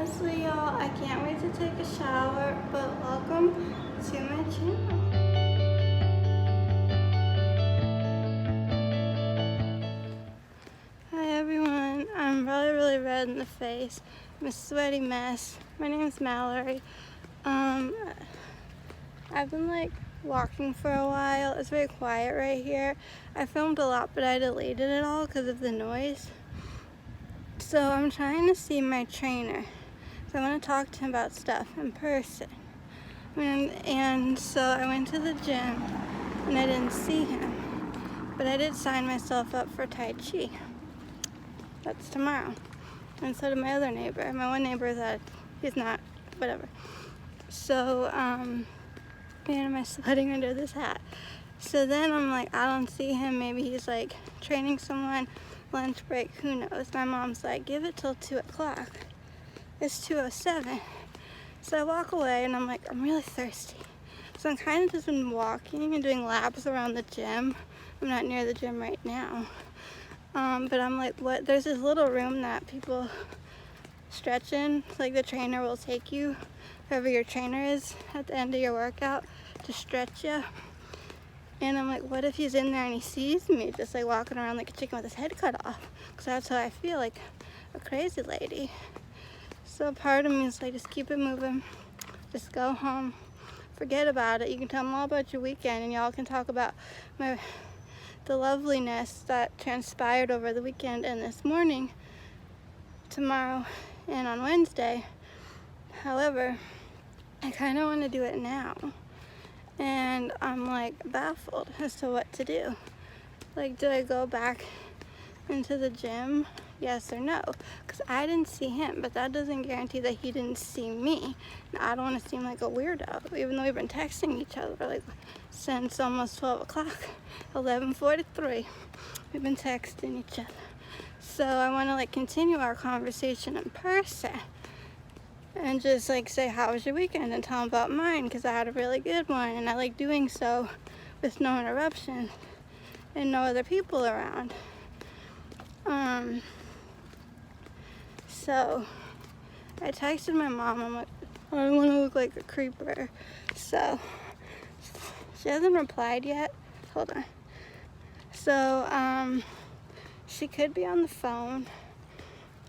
Honestly, y'all, I can't wait to take a shower, but welcome to my channel. Hi everyone, I'm really red in the face. I'm a sweaty mess. My name is Mallory. I've been walking for a while. It's very quiet right here. I filmed a lot, but I deleted it all because of the noise. So I'm trying to see my trainer. So I want to talk to him about stuff in person. And so I went to the gym and I didn't see him. But I did sign myself up for Tai Chi. That's tomorrow. And so did my other neighbor. My one neighbor is that he's not, whatever. So, man, am I sweating under this hat. So then I'm like, I don't see him. Maybe he's training someone, lunch break, who knows. My mom's like, give it till 2 o'clock. It's 2:07. So I walk away and I'm like, I'm really thirsty. So I'm kind of just been walking and doing laps around the gym. I'm not near the gym right now. But I'm like, what? There's this little room that people stretch in. The trainer will take you, whoever your trainer is, at the end of your workout to stretch you. And I'm like, what if he's in there and he sees me just walking around like a chicken with his head cut off? Because that's how I feel, like a crazy lady. So part of me is like, just keep it moving. Just go home. Forget about it. You can tell them all about your weekend and y'all can talk about the loveliness that transpired over the weekend and this morning, tomorrow, and on Wednesday. However, I kind of want to do it now. And I'm baffled as to what to do. Do I go back into the gym? Yes or no? Because I didn't see him, but that doesn't guarantee that he didn't see me. And I don't want to seem like a weirdo, even though we've been texting each other since almost 12 o'clock, 11:43. We've been texting each other. So I want to continue our conversation in person. And just say, how was your weekend? And tell them about mine, because I had a really good one. And I like doing so with no interruption and no other people around. So I texted my mom. I'm like, I don't want to look like a creeper. So she hasn't replied yet. Hold on. So she could be on the phone.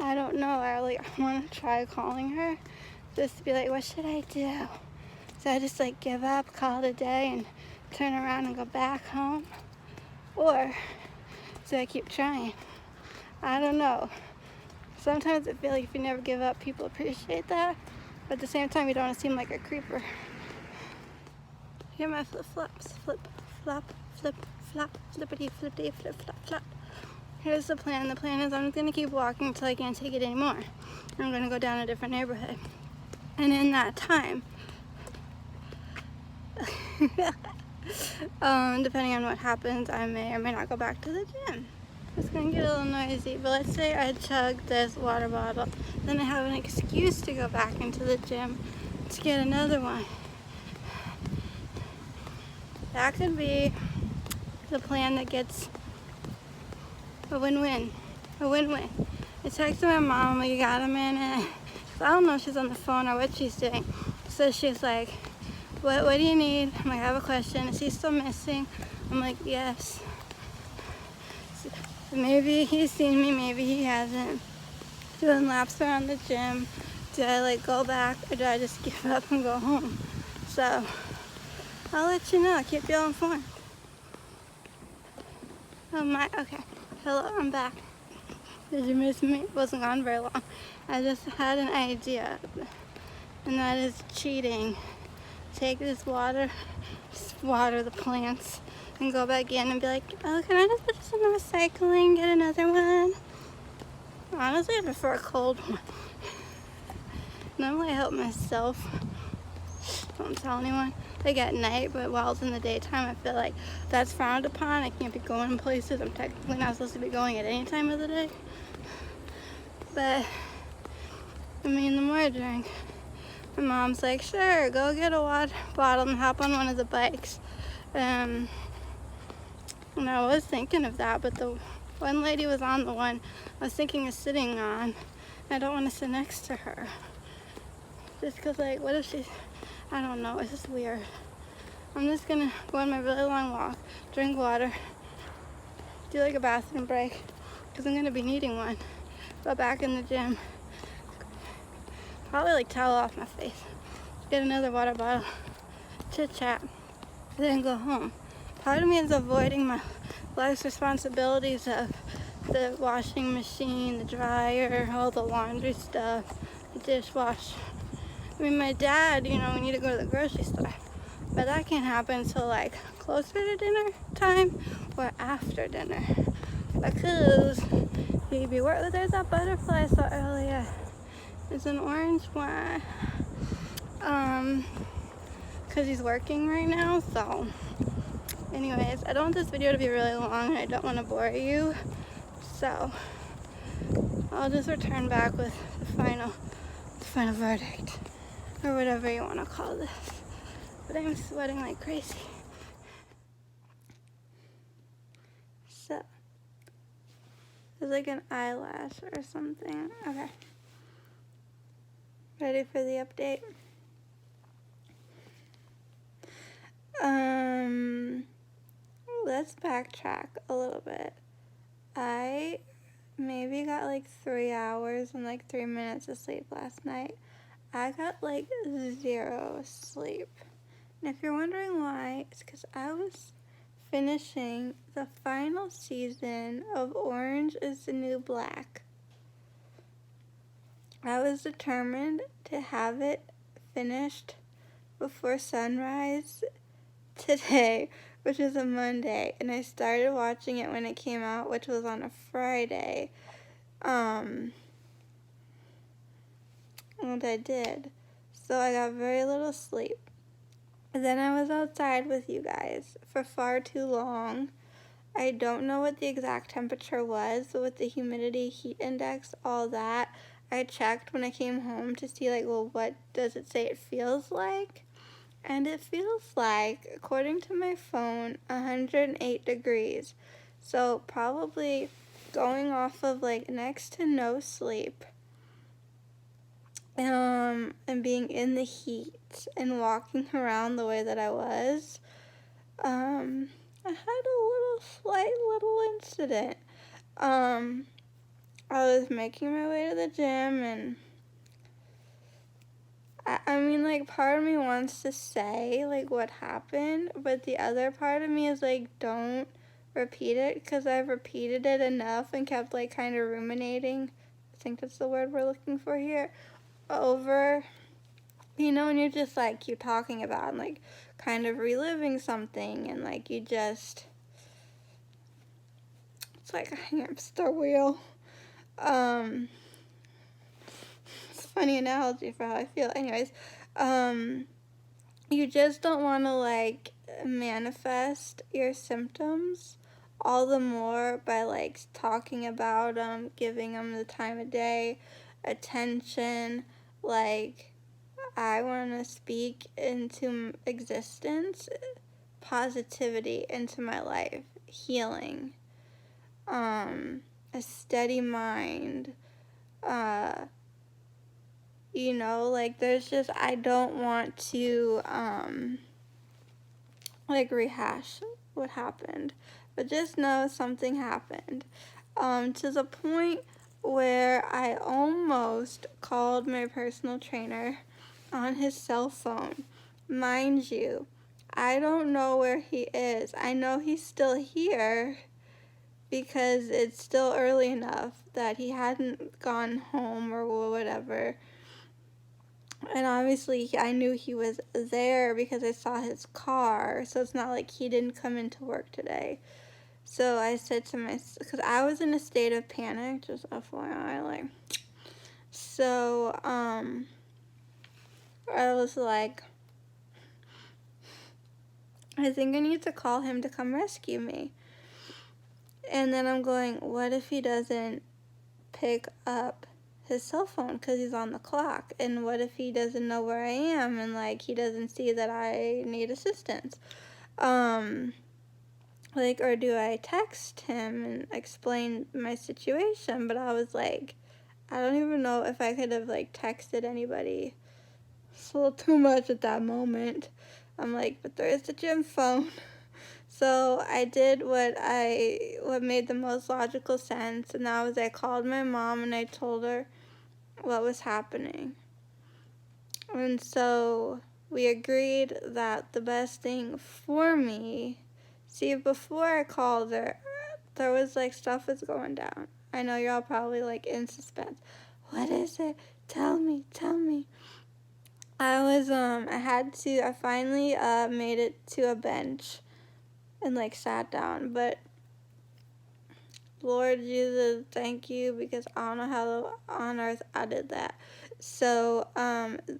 I don't know. I want to try calling her just to be like, what should I do? So I just give up, call it a day, and turn around and go back home? Or do I keep trying? I don't know. Sometimes I feel like if you never give up, people appreciate that. But at the same time, you don't want to seem like a creeper. Here are my flip-flops. Flip, flop, flip, flop, flippity, flippity, flip, flop, flop. Here's the plan. The plan is I'm just going to keep walking until I can't take it anymore. I'm going to go down a different neighborhood. And in that time, depending on what happens, I may or may not go back to the gym. It's going to get a little noisy, but let's say I chug this water bottle. Then I have an excuse to go back into the gym to get another one. That could be the plan that gets a win-win. A win-win. I texted my mom, you got a minute? I don't know if she's on the phone or what she's doing. So she's like, what do you need? I'm like, I have a question. Is he still missing? I'm like, yes. So maybe he's seen me, maybe he hasn't. Doing laps around the gym. Do I go back or do I just give up and go home? So I'll let you know. I'll keep you all informed. Okay. Hello, I'm back. Did you miss me? It wasn't gone very long. I just had an idea, and that is cheating. Take this water, just water the plants, and go back in and be like, oh, can I just put this in the recycling, get another one? Honestly, I prefer a cold one. Normally I help myself. Don't tell anyone. At night, but while it's in the daytime, I feel like that's frowned upon. I can't be going places I'm technically not supposed to be going at any time of the day. But the more I drink, my mom's like, sure, go get a water bottle and hop on one of the bikes. And I was thinking of that, but the one lady was on the one I was thinking of sitting on. I don't want to sit next to her. Just because, like, what if she's, I don't know, it's just weird. I'm just gonna go on my really long walk, drink water, do like a bathroom break, because I'm gonna be needing one. Go back in the gym, probably like towel off my face, get another water bottle, chit chat, then go home. Part of me is avoiding my life's responsibilities of the washing machine, the dryer, all the laundry stuff, the dishwasher. I mean, my dad, we need to go to the grocery store, but that can't happen until like closer to dinner time or after dinner, because there's that butterfly I saw earlier. It's an orange one, because he's working right now. So anyways, I don't want this video to be really long. I don't want to bore you, so I'll just return back with the final verdict, or whatever you want to call this. But I'm sweating like crazy. So, there's like an eyelash or something. Okay. Ready for the update? Let's backtrack a little bit. I maybe got like 3 hours and like 3 minutes of sleep last night. I got like 0 sleep. And if you're wondering why, it's because I was finishing the final season of Orange is the New Black. I was determined to have it finished before sunrise today, which is a Monday, and I started watching it when it came out, which was on a Friday. And I did. So I got very little sleep. And then I was outside with you guys for far too long. I don't know what the exact temperature was, but with the humidity, heat index, all that, I checked when I came home to see, like, well, what does it say it feels like? And it feels like, according to my phone, 108 degrees. So probably going off of, like, next to no sleep, and being in the heat and walking around the way that I was, I had a slight little incident. I was making my way to the gym, and I mean, like, part of me wants to say, like, what happened, but the other part of me is, like, don't repeat it, because I've repeated it enough and kept, like, kind of ruminating, I think that's the word we're looking for here, over, when you're just, like, keep talking about and, like, kind of reliving something, and, like, you just, it's like a hamster wheel. It's a funny analogy for how I feel. Anyways, you just don't want to, like, manifest your symptoms all the more by, like, talking about them, giving them the time of day, attention. Like, I want to speak into existence, positivity into my life, healing, a steady mind, like, there's just, I don't want to, like, rehash what happened, but just know something happened, to the point where I almost called my personal trainer on his cell phone. Mind you, I don't know where he is. I know he's still here because it's still early enough that he hadn't gone home or whatever. And obviously, I knew he was there because I saw his car, so it's not like he didn't come into work today. So I said to myself, because I was in a state of panic, just FYI, like, so, I was like, I think I need to call him to come rescue me. And then I'm going, what if he doesn't pick up his cell phone because he's on the clock? And what if he doesn't know where I am and, like, he doesn't see that I need assistance? Like, or do I text him and explain my situation? But I was like, I don't even know if I could have, like, texted anybody It's a little too much at that moment. I'm like, but there is the gym phone. So I did what made the most logical sense, and that was I called my mom and I told her what was happening. And so we agreed that the best thing for me, see, before I called her, there was like stuff was going down. I know you're all probably like in suspense. What is it? Tell me. I finally made it to a bench and like sat down, but Lord Jesus, thank you, because I don't know how on earth I did that. So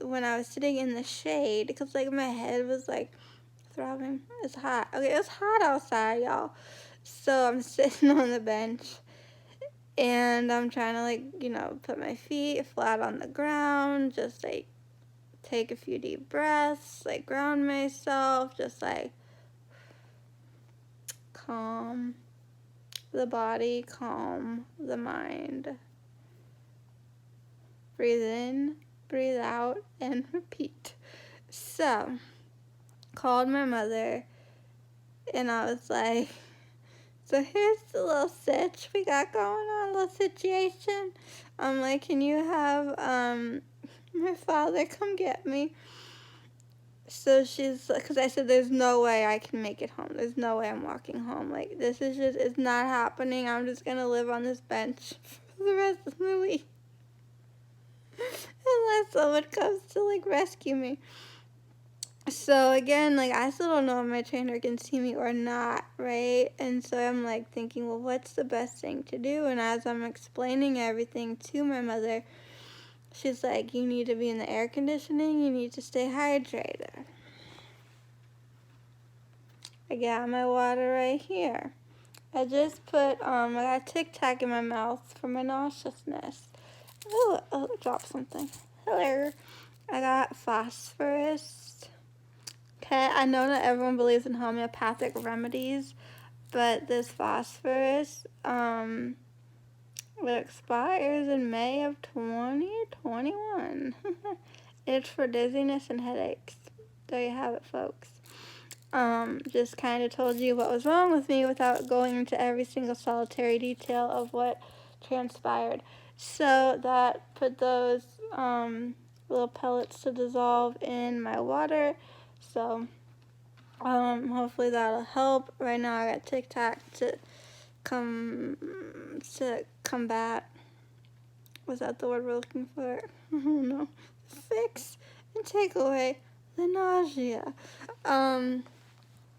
when I was sitting in the shade, because like my head was like throbbing, it's hot. Okay, it's hot outside, y'all. So I'm sitting on the bench and I'm trying to like, put my feet flat on the ground, just like take a few deep breaths, like ground myself, just like calm the body, calm the mind. Breathe in, breathe out, and repeat. So, called my mother, and I was like, so here's the little sitch we got going on, little situation. I'm like, can you have my father come get me? So she's, because I said, there's no way I can make it home. There's no way I'm walking home. Like, this is just, it's not happening. I'm just going to live on this bench for the rest of the week. Unless someone comes to, like, rescue me. So, again, like, I still don't know if my trainer can see me or not, right? And so I'm, like, thinking, well, what's the best thing to do? And as I'm explaining everything to my mother, she's like, you need to be in the air conditioning. You need to stay hydrated. I got my water right here. I just put, I got Tic Tac in my mouth for my nauseousness. Oh, I dropped something. Hello. I got phosphorus. Okay, I know not everyone believes in homeopathic remedies, but this phosphorus, it expires in May of 2021. It's for dizziness and headaches. There you have it, folks. Just kind of told you what was wrong with me without going into every single solitary detail of what transpired. So that put those little pellets to dissolve in my water. So hopefully that'll help. Right now I got Tic Tac to combat. Was that the word we're looking for? I don't know. Fix and take away the nausea.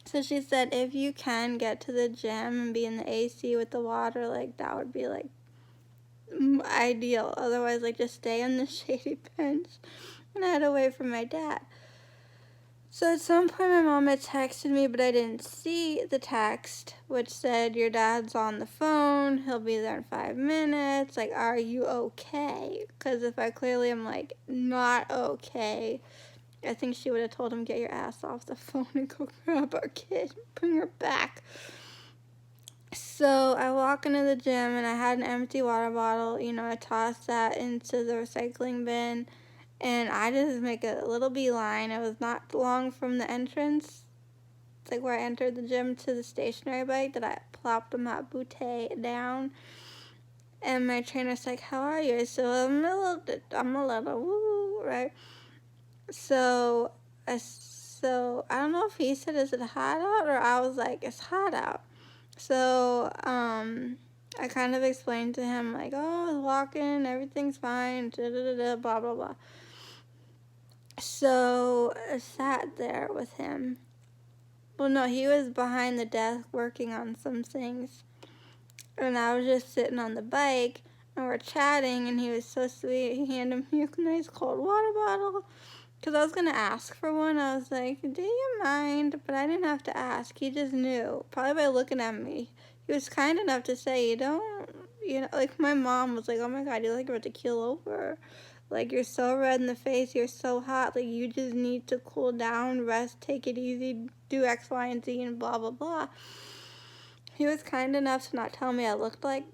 So she said if you can get to the gym and be in the AC with the water, like that would be like ideal. Otherwise, like just stay on the shady bench and head away from my dad. So at some point my mom had texted me, but I didn't see the text, which said your dad's on the phone. He'll be there in 5 minutes. Like, are you okay? Because if I clearly am like not okay, I think she would have told him, get your ass off the phone and go grab our kid, bring her back. So I walk into the gym and I had an empty water bottle. I tossed that into the recycling bin and I just make a little beeline. It was not long from the entrance, like where I entered the gym, to the stationary bike that I plopped my bootay down. And my trainer's like, how are you? I said, I'm a little woo, right? So I don't know if he said, is it hot out? Or I was like, it's hot out. So I kind of explained to him, like, oh, I was walking, everything's fine, blah, blah, blah. So I sat there with him. Well, no, he was behind the desk working on some things. And I was just sitting on the bike, and we're chatting, and he was so sweet. He handed me a nice cold water bottle. Because I was going to ask for one. I was like, do you mind? But I didn't have to ask. He just knew. Probably by looking at me. He was kind enough to say, like my mom was like, oh my God, you're like about to keel over. Like, you're so red in the face. You're so hot. Like, you just need to cool down, rest, take it easy, do X, Y, and Z, and blah, blah, blah. He was kind enough to not tell me I looked like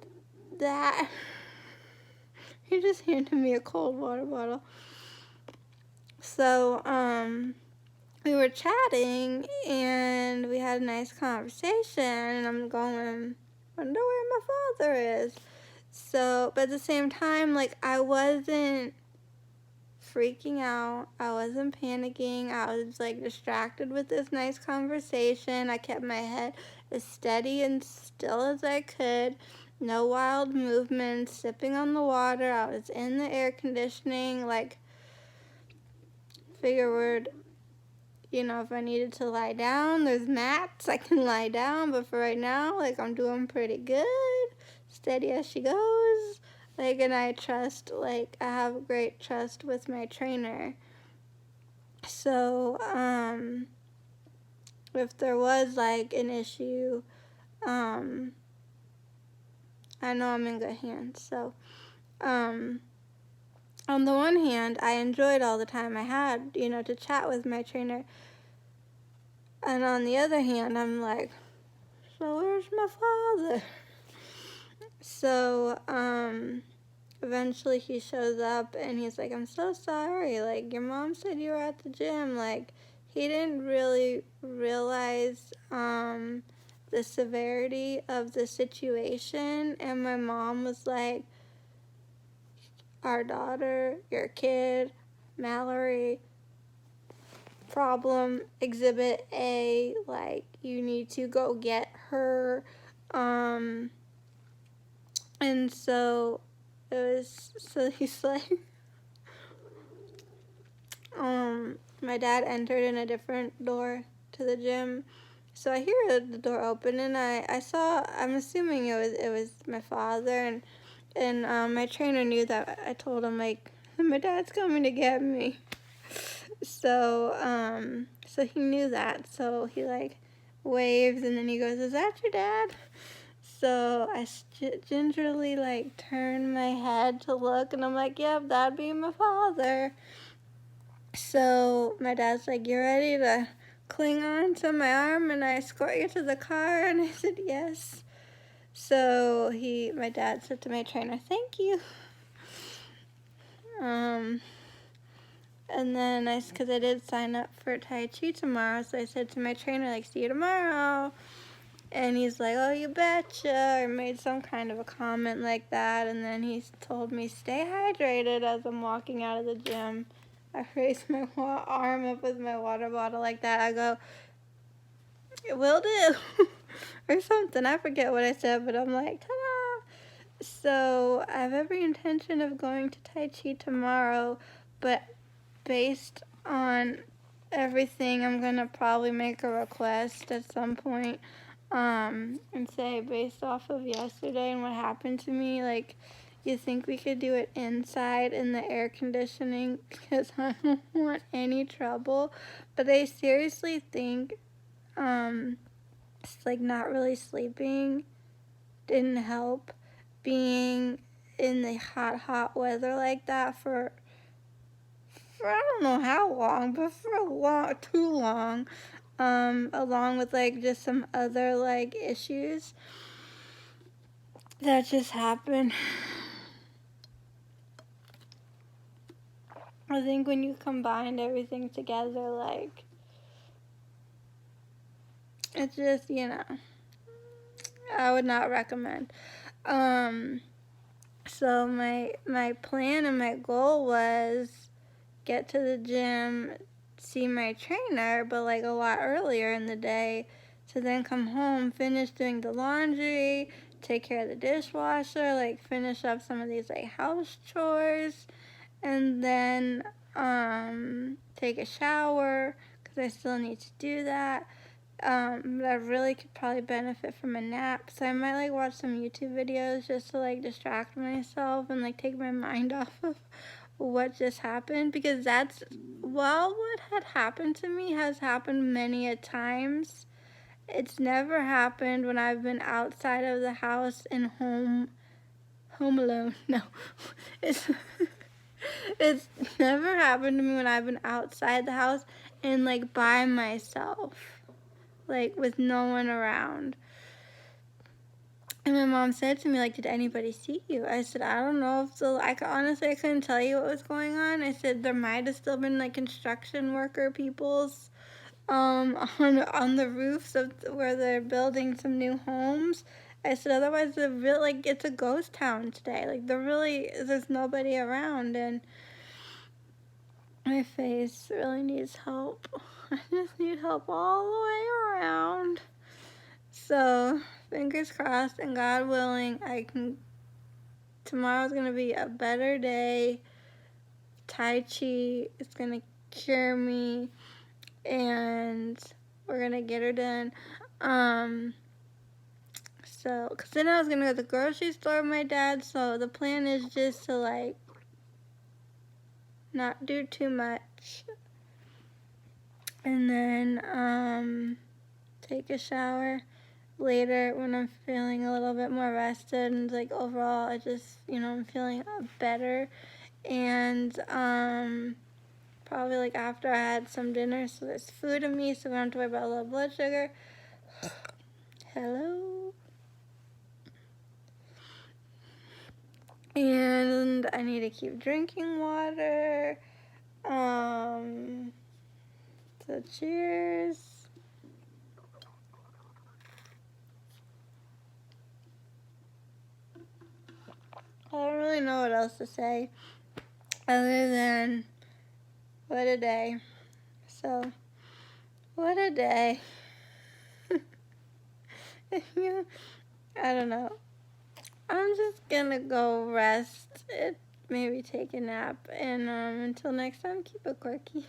that. He just handed me a cold water bottle. So, we were chatting, and we had a nice conversation, and I'm going, wonder where my father is. So, but at the same time, like, I wasn't freaking out. I wasn't panicking. I was, like, distracted with this nice conversation. I kept my head as steady and still as I could. No wild movements, sipping on the water. I was in the air conditioning, like, figured, you know, if I needed to lie down, there's mats, I can lie down, but for right now, like, I'm doing pretty good, steady as she goes, like, and I trust, like, I have great trust with my trainer. So, if there was, like, an issue, I know I'm in good hands. So, on the one hand, I enjoyed all the time I had, you know, to chat with my trainer. And on the other hand, I'm like, so where's my father? So, eventually he shows up and he's like, I'm so sorry. Like, your mom said you were at the gym. Like, he didn't really realize, the severity of the situation. And my mom was like, our daughter, your kid, Mallory, problem, exhibit A, like, you need to go get her. And so it was, so he's like, my dad entered in a different door to the gym. So I hear the door open, and I saw, I'm assuming it was my father, and my trainer knew that. I told him, like, my dad's coming to get me. So, so he knew that. So he, like, waves, and then he goes, is that your dad? So I gingerly, like, turn my head to look, and I'm like, yep, that'd be my father. So my dad's like, you ready to cling on to my arm and I escort you to the car? And I said, yes. So my dad said to my trainer, thank you. And then because I did sign up for Tai Chi tomorrow, so I said to my trainer, like, see you tomorrow. And he's like, oh, you betcha, or made some kind of a comment like that. And then he told me, stay hydrated as I'm walking out of the gym. I raised my arm up with my water bottle like that. I go, it will do, or something. I forget what I said, but I'm like, ta-da. So I have every intention of going to Tai Chi tomorrow, but based on everything, I'm going to probably make a request at some point, and say, based off of yesterday and what happened to me, like, you think we could do it inside in the air conditioning, because I don't want any trouble. But I seriously think, it's like not really sleeping didn't help, being in the hot weather like that for I don't know how long, but for too long, along with, like, just some other, like, issues that just happened. I think when you combined everything together, like, it's just, you know, I would not recommend. So my plan and my goal was get to the gym, see my trainer, but, like, a lot earlier in the day, to then come home, finish doing the laundry, take care of the dishwasher, like, finish up some of these, like, house chores, and then take a shower, because I still need to do that. But I really could probably benefit from a nap, so I might, like, watch some YouTube videos just to, like, distract myself and, like, take my mind off of what just happened, because what had happened to me has happened many a times. It's never happened when I've been outside of the house and home alone. No, it's never happened to me when I've been outside the house and, like, by myself, like, with no one around. And my mom said to me, like, did anybody see you? I said, I don't know. So honestly, I couldn't tell you what was going on. I said there might have still been like construction worker people's on the roofs of where they're building some new homes. I said otherwise it's a ghost town today. Like there's nobody around, and my face really needs help. I just need help all the way around. So, fingers crossed, and God willing, tomorrow's gonna be a better day. Tai Chi is gonna cure me, and we're gonna get her done. Cause then I was gonna go to the grocery store with my dad, so the plan is just to, like, not do too much. And then, take a shower later when I'm feeling a little bit more rested, and like overall I just, I'm feeling better. And probably like after I had some dinner, so there's food in me, so I don't have to worry about low blood sugar. Hello. And I need to keep drinking water. So cheers. I don't really know what else to say other than what a day. So, what a day. I don't know. I'm just gonna go rest, maybe take a nap, and until next time, keep it quirky.